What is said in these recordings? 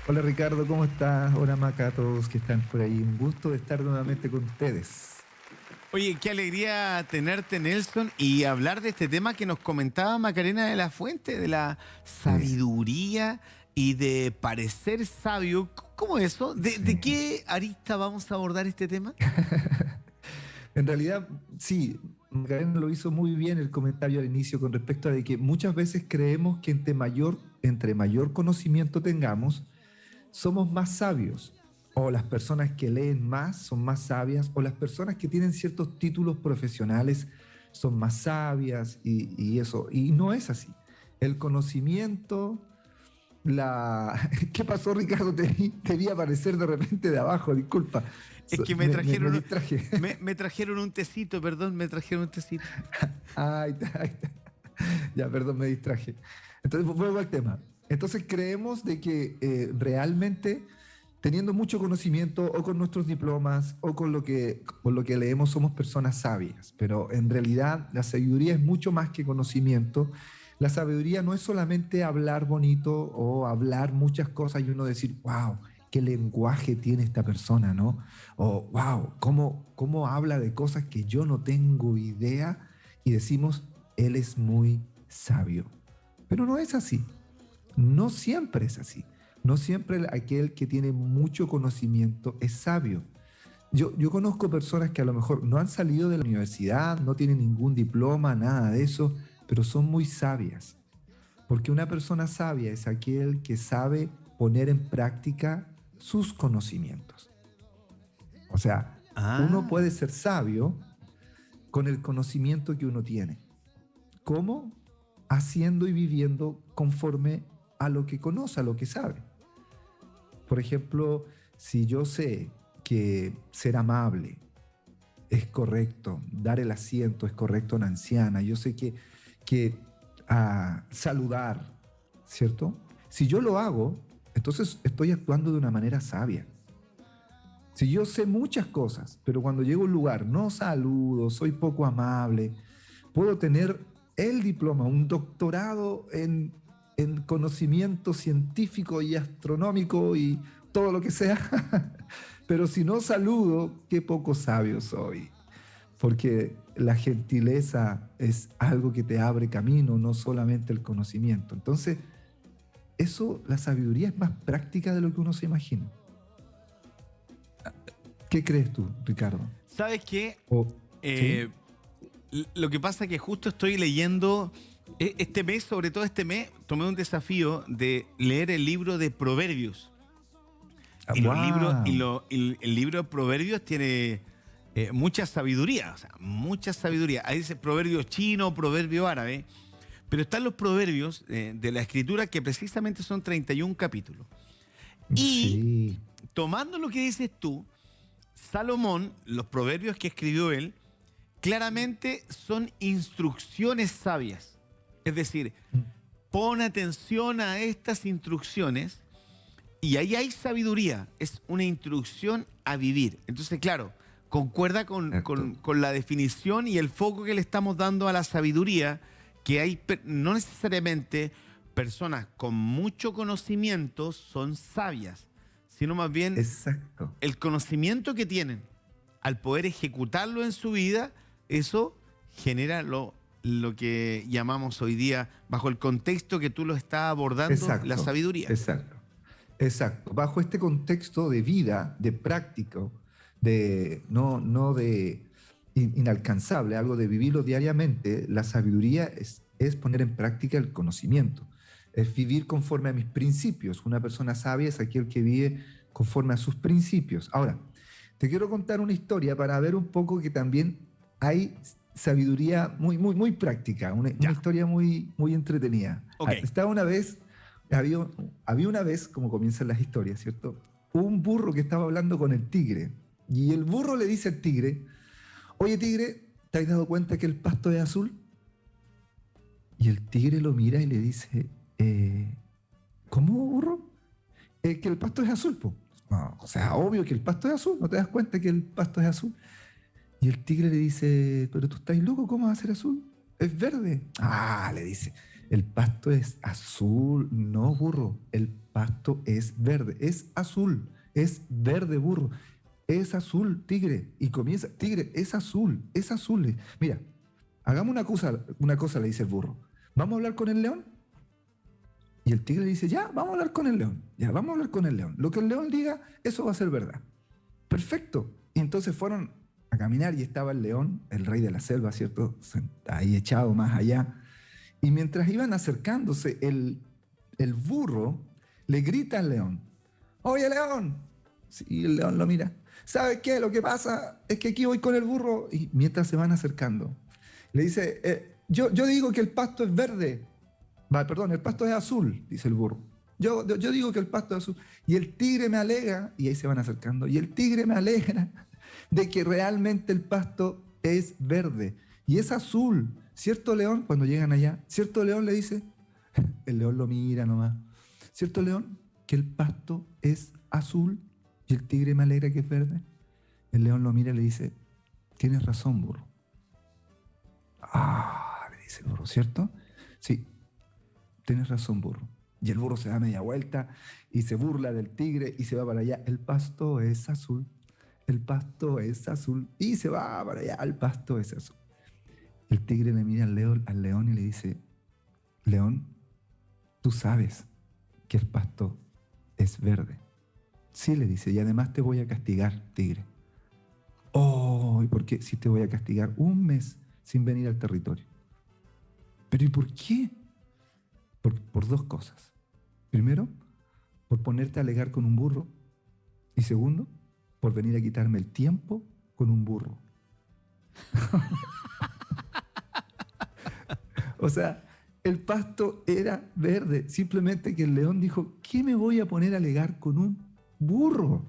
Hola Ricardo, ¿cómo estás? Hola Maca, a todos que están por ahí. Un gusto de estar nuevamente con ustedes. Oye, qué alegría tenerte, Nelson, y hablar de este tema que nos comentaba Macarena de la Fuente, de la Sí, sabiduría y de parecer sabio. ¿Cómo eso? ¿De sí. qué arista vamos a abordar este tema? En realidad, sí, Macarena lo hizo muy bien el comentario al inicio con respecto a de que muchas veces creemos que entre mayor conocimiento tengamos, somos más sabios. O las personas que leen más son más sabias, o las personas que tienen ciertos títulos profesionales son más sabias y eso. Y no es así. El conocimiento ¿Qué pasó, Ricardo? Te vi aparecer de repente de abajo, disculpa. Es que Me distraje. me trajeron un tecito, perdón, me trajeron un tecito. Ahí está, ahí está. Ya, perdón, me distraje. Entonces, vuelvo al tema. Entonces, creemos de que realmente, teniendo mucho conocimiento, o con nuestros diplomas, o con lo que leemos, somos personas sabias. Pero en realidad, la sabiduría es mucho más que conocimiento. La sabiduría no es solamente hablar bonito o hablar muchas cosas y uno decir, wow, qué lenguaje tiene esta persona, ¿no? O wow, cómo habla de cosas que yo no tengo idea y decimos, él es muy sabio. Pero no es así. No siempre es así. No siempre aquel que tiene mucho conocimiento es sabio. Yo conozco personas que a lo mejor no han salido de la universidad, no tienen ningún diploma, nada de eso, pero son muy sabias. Porque una persona sabia es aquel que sabe poner en práctica sus conocimientos. O sea, uno puede Ah, ser sabio con el conocimiento que uno tiene. ¿Cómo? Haciendo y viviendo conforme a lo que conoce, a lo que sabe. Por ejemplo, si yo sé que ser amable es correcto, dar el asiento es correcto a una anciana, yo sé que saludar, ¿cierto? Si yo lo hago, entonces estoy actuando de una manera sabia. Si yo sé muchas cosas, pero cuando llego a un lugar no saludo, soy poco amable, puedo tener el diploma, un doctorado en conocimiento científico y astronómico y todo lo que sea, pero si no saludo, qué poco sabio soy. Porque la gentileza es algo que te abre camino, no solamente el conocimiento. Entonces, la sabiduría es más práctica de lo que uno se imagina. ¿Qué crees tú, Ricardo? ¿sabes qué? O, ¿Sí? Eh, lo que pasa es que justo estoy leyendo, este mes, sobre todo este mes, tomé un desafío de leer el libro de Proverbios. Y los libros, ¡Wow! y el libro de Proverbios tiene mucha sabiduría, o sea, mucha sabiduría. Ahí dice proverbio chino, proverbio árabe, pero están los proverbios de la escritura que precisamente son 31 capítulos. Y Sí, tomando lo que dices tú, Salomón, los proverbios que escribió él, claramente son instrucciones sabias. Es decir, pon atención a estas instrucciones y ahí hay sabiduría, es una instrucción a vivir. Entonces, claro, concuerda exacto. con la definición y el foco que le estamos dando a la sabiduría, que hay no necesariamente personas con mucho conocimiento son sabias, sino más bien Exacto. el conocimiento que tienen al poder ejecutarlo en su vida, eso genera lo que llamamos hoy día, bajo el contexto que tú lo estás abordando, la Exacto. sabiduría. Exacto. Exacto. Bajo este contexto de vida, de práctico, no de inalcanzable, algo de vivirlo diariamente, la sabiduría es poner en práctica el conocimiento, es vivir conforme a mis principios. Una persona sabia es aquel que vive conforme a sus principios. Ahora, te quiero contar una historia para ver un poco que también hay sabiduría muy, muy, muy práctica, una Ya, historia muy, muy entretenida. ok. Estaba una vez había, había una vez, como comienzan las historias, ¿cierto? Un burro que estaba hablando con el tigre. Y el burro le dice al tigre, oye tigre, ¿te has dado cuenta que el pasto es azul? Y el tigre lo mira y le dice, ¿cómo burro? Que el pasto es azul, po. No, o sea, obvio que el pasto es azul, ¿no te das cuenta que el pasto es azul? Y el tigre le dice, pero tú estás loco, ¿cómo va a ser azul? Es verde. Ah, le dice, el pasto es azul, no burro, el pasto es verde, es azul, es verde burro, es azul tigre, y comienza, tigre, es azul. Mira, hagamos una cosa, le dice el burro, ¿vamos a hablar con el león? Y el tigre le dice, ya, vamos a hablar con el león, ya, vamos a hablar con el león, lo que el león diga, eso va a ser verdad. Perfecto. Y entonces fueron a caminar y estaba el león, el rey de la selva, ¿cierto? Ahí echado más allá. Y mientras iban acercándose, el burro le grita al león, oye, león. Sí, el león lo mira. ¿Sabes qué? Lo que pasa es que aquí voy con el burro. Y mientras se van acercando, le dice, yo digo que el pasto es verde. Perdón, el pasto es azul, dice el burro. Yo digo que el pasto es azul. Y el tigre me alega, y ahí se van acercando, y el tigre me alegra de que realmente el pasto es verde y es azul. ¿Cierto, león? Cuando llegan allá, ¿cierto, león? Le dice. El león lo mira nomás. ¿Cierto, león? Que el pasto es azul y el tigre me alegra que es verde. El león lo mira y le dice, tienes razón, burro. Ah, le dice el burro, ¿cierto? Sí, tienes razón, burro. Y el burro se da media vuelta y se burla del tigre y se va para allá. El pasto es azul, el pasto es azul. Y se va para allá, el pasto es azul. El tigre le mira al león y le dice, león, tú sabes que el pasto es verde. Sí, le dice, y además te voy a castigar, tigre. Oh, ¿y por qué? Sí, te voy a castigar 1 mes sin venir al territorio. ¿Pero y por qué? Por 2 cosas. Primero, por ponerte a alegar con un burro. Y segundo, por venir a quitarme el tiempo con un burro. O sea, el pasto era verde. Simplemente que el león dijo, ¿qué me voy a poner a alegar con un burro?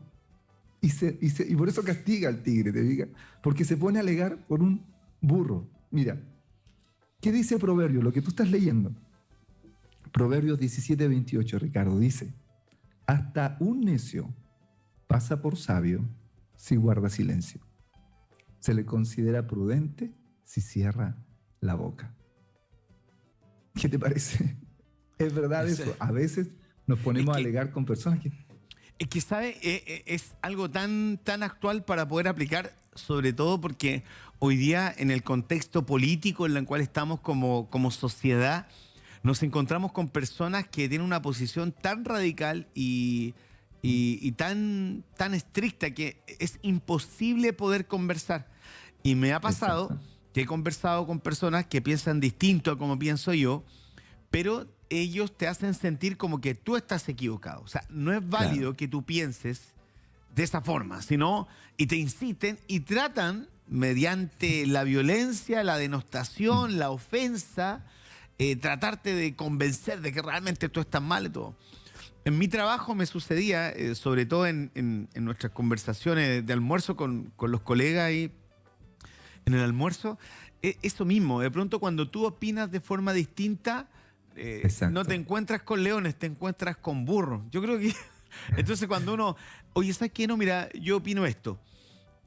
Y por eso castiga al tigre, te diga. Porque se pone a alegar por un burro. Mira, ¿qué dice Proverbio? Lo que tú estás leyendo. Proverbios 17:28, Ricardo, dice, hasta un necio pasa por sabio si guarda silencio. Se le considera prudente si cierra la boca. ¿Qué te parece? ¿Es verdad eso? A veces nos ponemos a alegar con personas que... Es que, ¿sabe? Es algo tan actual para poder aplicar, sobre todo porque hoy día en el contexto político en el cual estamos como sociedad, nos encontramos con personas que tienen una posición tan radical y tan estricta que es imposible poder conversar. Y me ha pasado... Exacto. Que he conversado con personas que piensan distinto a como pienso yo, pero ellos te hacen sentir como que tú estás equivocado. O sea, no es válido Claro. que tú pienses de esa forma, sino y te inciten y tratan mediante la violencia, la denostación, la ofensa, tratarte de convencer de que realmente tú estás mal y todo. En mi trabajo me sucedía, sobre todo en nuestras conversaciones de almuerzo con los colegas y en el almuerzo, eso mismo, de pronto cuando tú opinas de forma distinta, no Exacto. te encuentras con leones, te encuentras con burros. Yo creo que, entonces cuando uno, oye, ¿sabes qué? No, mira, yo opino esto.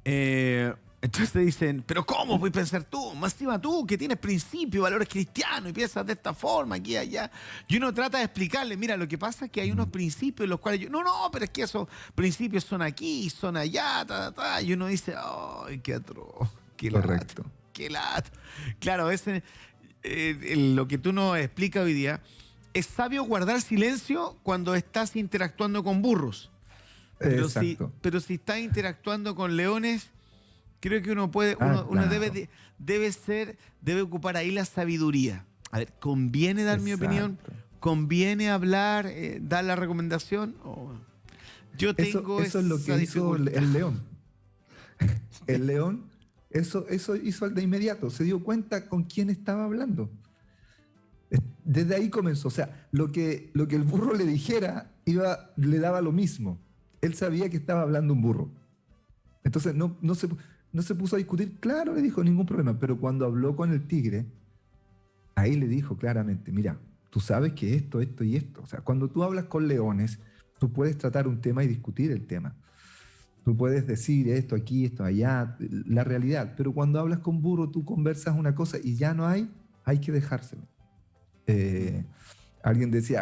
Entonces dicen, pero ¿cómo puedes pensar tú? Más encima tú, que tienes principios, valores cristianos y piensas de esta forma, aquí y allá. Y uno trata de explicarle, mira, lo que pasa es que hay unos principios en los cuales yo, no, pero es que esos principios son aquí, son allá, y uno dice, ay, qué atroz. Qué lata, Correcto. qué lata. Claro, lo que tú nos explicas hoy día, es sabio guardar silencio cuando estás interactuando con burros. Exacto. Pero si estás interactuando con leones, creo que uno Claro. debe ocupar ahí la sabiduría. A ver, ¿conviene dar mi opinión? Exacto. ¿Conviene hablar, dar la recomendación? Yo tengo Eso es lo que esa hizo dificultad. el león. El león, eso hizo de inmediato, se dio cuenta con quién estaba hablando. Desde ahí comenzó. O sea, lo que el burro le dijera le daba lo mismo. Él sabía que estaba hablando un burro. Entonces no se puso a discutir. Claro, le dijo, ningún problema. Pero cuando habló con el tigre, ahí le dijo claramente, mira, tú sabes que esto y esto. O sea, cuando tú hablas con leones, tú puedes tratar un tema y discutir el tema. Tú puedes decir esto aquí, esto allá, la realidad. Pero cuando hablas con burro, tú conversas una cosa y ya no hay que dejárselo. Alguien decía,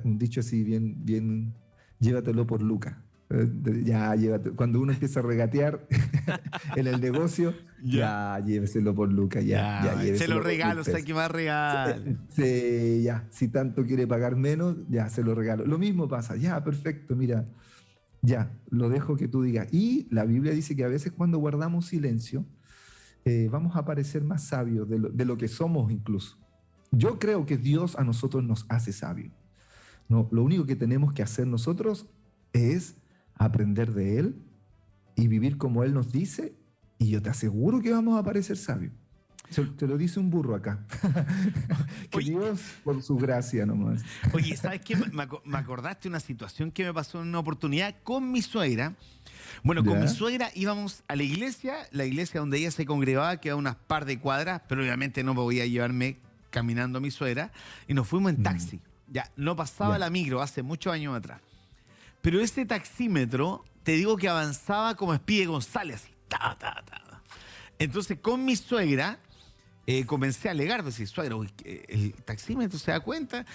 un dicho así bien, llévatelo por Luca. Ya, llévatelo. Cuando uno empieza a regatear en el negocio, ya lléveselo por Luca, ya Se lo lléveselo por regalo, o sea, 1000 pesos. que más regalo. Sí, ya, si tanto quiere pagar menos, ya se lo regalo. Lo mismo pasa, ya, perfecto, mira, ya, lo dejo que tú digas. Y la Biblia dice que a veces cuando guardamos silencio, vamos a parecer más sabios de lo que somos incluso. Yo creo que Dios a nosotros nos hace sabios. No, lo único que tenemos que hacer nosotros es aprender de Él y vivir como Él nos dice, y yo te aseguro que vamos a parecer sabios. Te lo dice un burro acá. Que Oye, Dios, por su gracia nomás. oye, ¿sabes qué? Me acordaste una situación que me pasó en una oportunidad con mi suegra. Bueno, con mi ¿Ya? suegra íbamos a la iglesia donde ella se congregaba, que a unas par de cuadras, pero obviamente no podía llevarme caminando a mi suegra, y nos fuimos en taxi. Ya, no pasaba Ya. la micro hace muchos años atrás. Pero ese taxímetro, te digo que avanzaba como Espíe González, así, ta, ta, ta. Entonces, con mi suegra, comencé a alegar, pues si suegra, uy, que el taxímetro se da cuenta,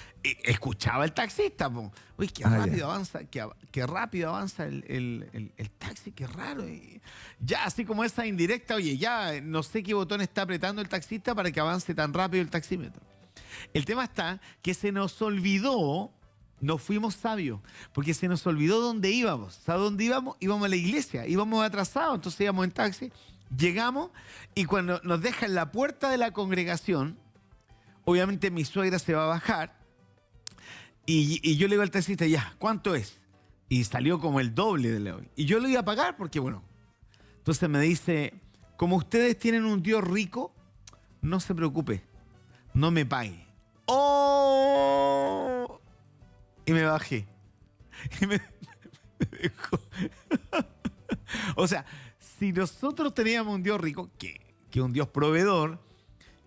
escuchaba el taxista, po. Uy, qué Ah, rápido ya. avanza, qué rápido avanza el taxi, qué raro. Y ya, así como esa indirecta, oye, ya no sé qué botón está apretando el taxista para que avance tan rápido el taxímetro. El tema está que se nos olvidó, no fuimos sabios, porque se nos olvidó dónde íbamos. ¿Sabes dónde íbamos? Íbamos a la iglesia, íbamos atrasados, entonces íbamos en taxi. Llegamos y cuando nos dejan la puerta de la congregación, obviamente mi suegra se va a bajar y yo le digo al taxista, ya, ¿cuánto es? Y salió como el doble de hoy. Y yo lo iba a pagar porque, bueno, entonces me dice, como ustedes tienen un Dios rico, no se preocupe, no me pague. ¡Oh! Y me bajé. Y me dejó. O sea, si nosotros teníamos un Dios rico, que un Dios proveedor,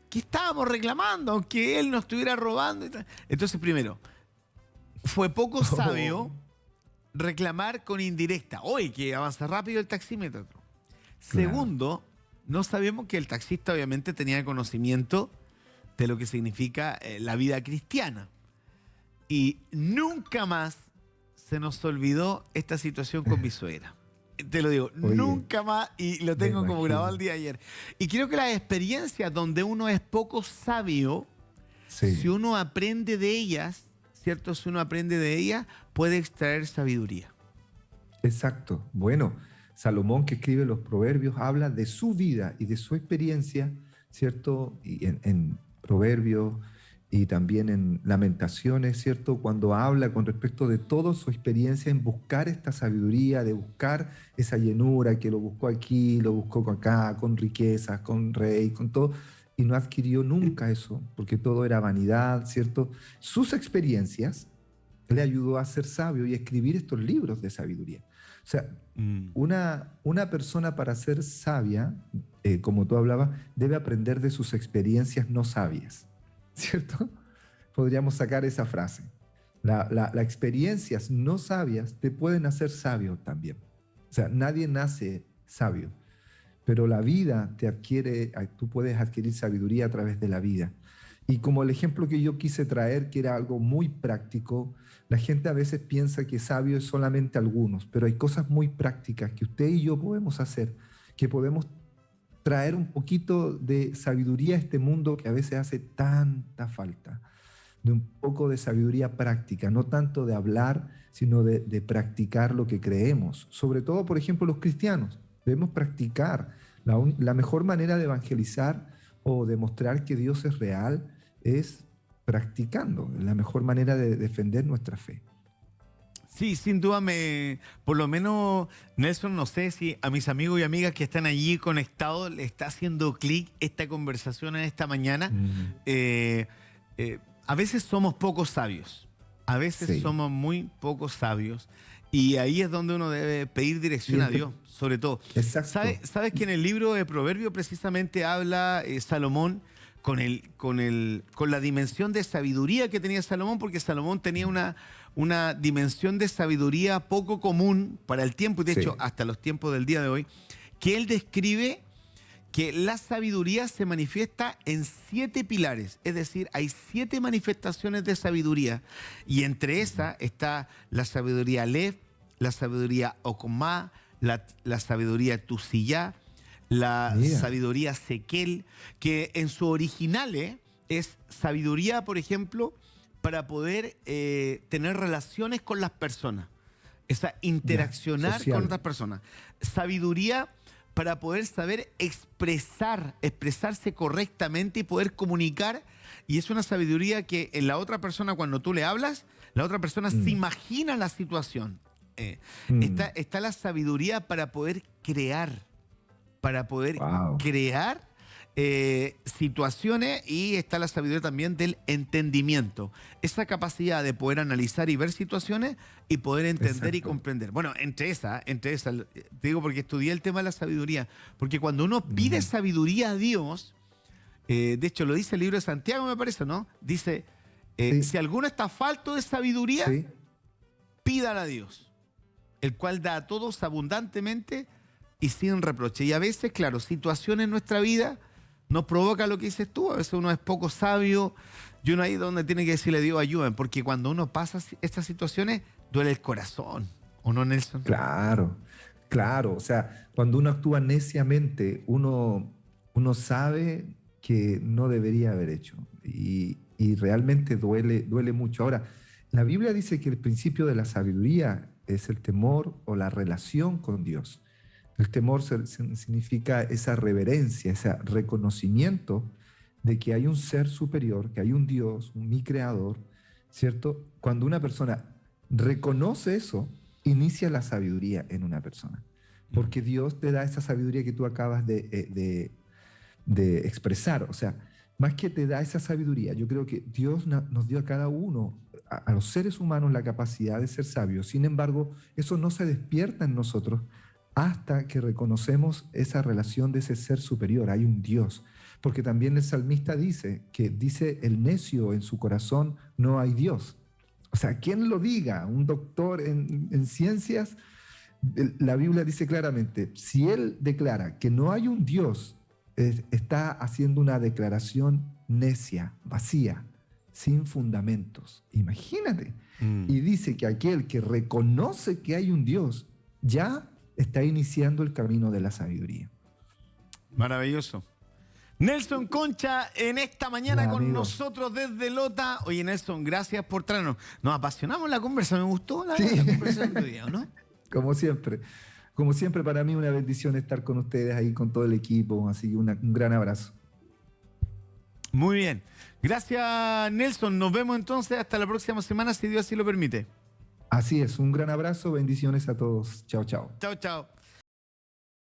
¿qué estábamos reclamando? Aunque Él nos estuviera robando. Entonces, primero, fue poco sabio reclamar con indirecta. Oye, que avanza rápido el taxímetro. Segundo, no sabemos que el taxista obviamente tenía conocimiento de lo que significa la vida cristiana. Y nunca más se nos olvidó esta situación con mi suegra. Te lo digo, Oye, nunca más, y lo tengo como grabado el imagino. día de ayer. Y creo que las experiencias donde uno es poco sabio, Sí. si uno aprende de ellas, ¿cierto? Si uno aprende de ellas, puede extraer sabiduría. Exacto. Bueno, Salomón, que escribe los proverbios, habla de su vida y de su experiencia, ¿cierto? Y en Proverbios y también en Lamentaciones, ¿cierto? Cuando habla con respecto de toda su experiencia en buscar esta sabiduría, de buscar esa llenura, que lo buscó aquí, lo buscó acá, con riquezas, con rey, con todo, y no adquirió nunca eso, porque todo era vanidad, ¿cierto? Sus experiencias le ayudó a ser sabio y a escribir estos libros de sabiduría. O sea, una persona para ser sabia, como tú hablabas, debe aprender de sus experiencias no sabias, ¿cierto? Podríamos sacar esa frase. Las experiencias no sabias te pueden hacer sabio también. O sea, nadie nace sabio, pero la vida te adquiere, tú puedes adquirir sabiduría a través de la vida. Y como el ejemplo que yo quise traer, que era algo muy práctico, la gente a veces piensa que sabio es solamente algunos, pero hay cosas muy prácticas que usted y yo podemos hacer, que podemos traer un poquito de sabiduría a este mundo que a veces hace tanta falta, de un poco de sabiduría práctica, no tanto de hablar, sino de practicar lo que creemos. Sobre todo, por ejemplo, los cristianos, debemos practicar. La mejor manera de evangelizar o demostrar que Dios es real es practicando, la mejor manera de defender nuestra fe. Sí, sin duda por lo menos, Nelson, no sé si a mis amigos y amigas que están allí conectados le está haciendo clic esta conversación en esta mañana. A veces somos poco sabios, a veces Sí. somos muy poco sabios, y ahí es donde uno debe pedir dirección a Dios, sobre todo. Exacto. ¿Sabes que en el libro de Proverbios precisamente habla Salomón con la dimensión de sabiduría que tenía Salomón? Porque Salomón tenía una dimensión de sabiduría poco común para el tiempo, y de Sí. hecho hasta los tiempos del día de hoy, que él describe que la sabiduría se manifiesta en 7 pilares, es decir, hay 7 manifestaciones de sabiduría, y entre esas está la sabiduría Aleph, la sabiduría Okomá, la sabiduría Tusiyá, la Mira. sabiduría Sekel, que en su original es sabiduría, por ejemplo, para poder tener relaciones con las personas, esa interaccionar social. con otras personas. Sabiduría para poder saber expresarse correctamente y poder comunicar. Y es una sabiduría que en la otra persona, cuando tú le hablas, la otra persona se imagina la situación. Está la sabiduría para poder crear, Wow. situaciones, y está la sabiduría también del entendimiento. Esa capacidad de poder analizar y ver situaciones y poder entender y Exacto. comprender. Bueno, entre esas, te digo porque estudié el tema de la sabiduría, porque cuando uno pide sabiduría a Dios, de hecho lo dice el libro de Santiago, me parece, ¿no? Dice, Sí. si alguno está falto de sabiduría, Sí. pídala a Dios, el cual da a todos abundantemente y sin reproche. Y a veces, claro, situaciones en nuestra vida nos provoca lo que dices tú. A veces uno es poco sabio y uno ahí es donde tiene que decirle a Dios, ayúdame, porque cuando uno pasa estas situaciones, duele el corazón. ¿O no, Nelson? Claro, claro. O sea, cuando uno actúa neciamente, uno sabe que no debería haber hecho. Y realmente duele mucho. Ahora, la Biblia dice que el principio de la sabiduría es el temor o la relación con Dios. El temor significa esa reverencia, ese reconocimiento de que hay un ser superior, que hay un Dios, mi creador, ¿cierto? Cuando una persona reconoce eso, inicia la sabiduría en una persona. Porque Dios te da esa sabiduría que tú acabas de expresar. O sea, más que te da esa sabiduría, yo creo que Dios nos dio a cada uno, a los seres humanos, la capacidad de ser sabios. Sin embargo, eso no se despierta en nosotros hasta que reconocemos esa relación de ese ser superior. Hay un Dios. Porque también el salmista dice el necio en su corazón, no hay Dios. O sea, ¿quién lo diga? Un doctor en ciencias, la Biblia dice claramente, si él declara que no hay un Dios, está haciendo una declaración necia, vacía, sin fundamentos. Imagínate. Y dice que aquel que reconoce que hay un Dios, ya está iniciando el camino de la sabiduría. Maravilloso. Nelson Concha en esta mañana con amigo. nosotros desde Lota. Oye, Nelson, gracias por traernos. Nos apasionamos la conversa, me gustó la Sí. conversación de día, ¿no? Como siempre, para mí una bendición estar con ustedes ahí, con todo el equipo. Así que un gran abrazo. Muy bien. Gracias, Nelson. Nos vemos entonces hasta la próxima semana, si Dios así lo permite. Así es, un gran abrazo, bendiciones a todos. Chao, chao. Chao, chao.